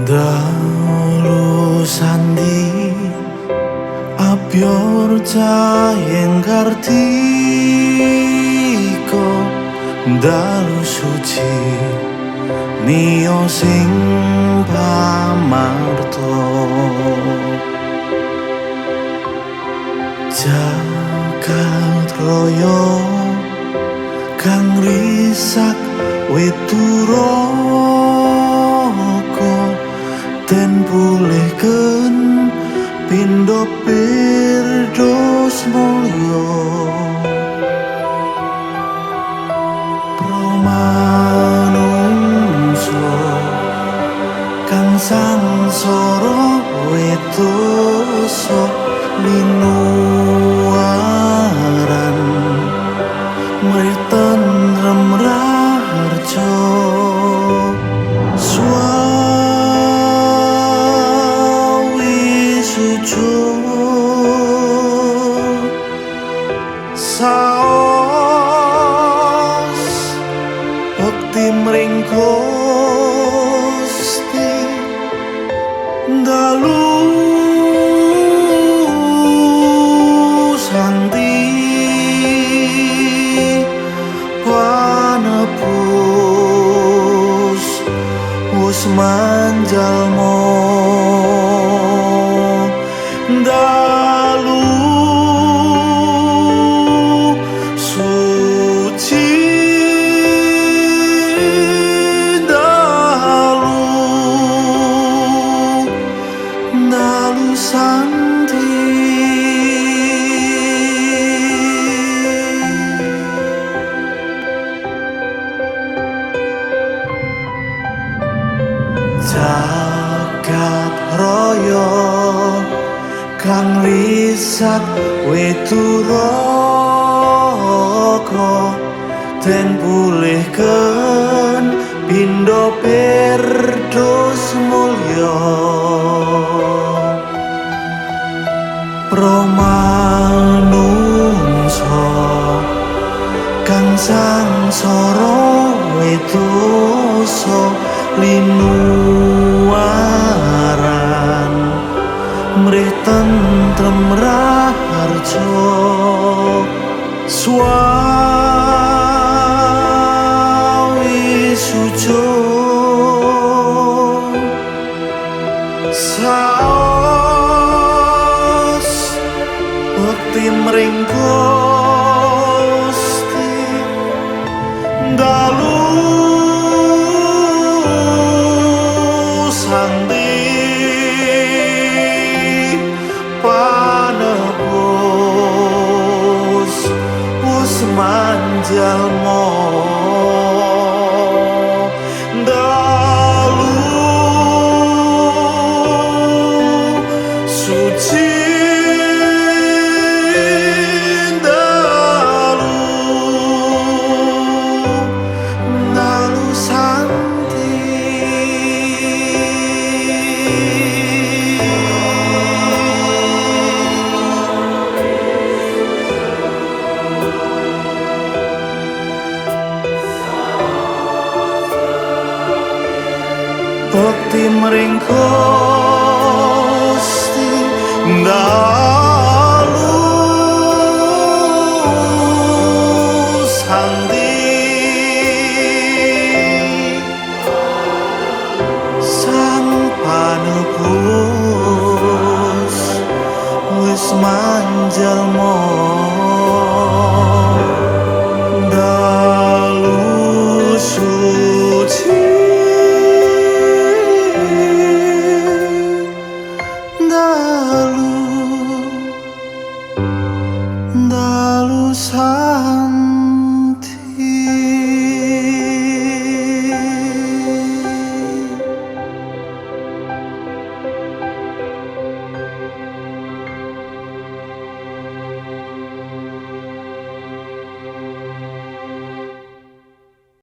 Dalu sandi abyor caheng kartiko dalu suci niyo sing pamarto jagat raya kang risak weturaka ten pulihken pindha pirdos mulya pramanungsa kang sangsara wedosa linuaran mriten remraharja saos bekti mring Gusti dalu santi panebus wis manjalma dalu suci dalu santi jagat raya kang risak weturaka ten pulihken pindha pirdos mulya pramanungsa kang sangsara wedosa linuaran mrih tentrem raharja swawisuja saos bekti mring Gusti dalu santi panebus wis manjalma dalu suci dalu santi bekti mring Gusti dalu santi sang panebus wis manjalma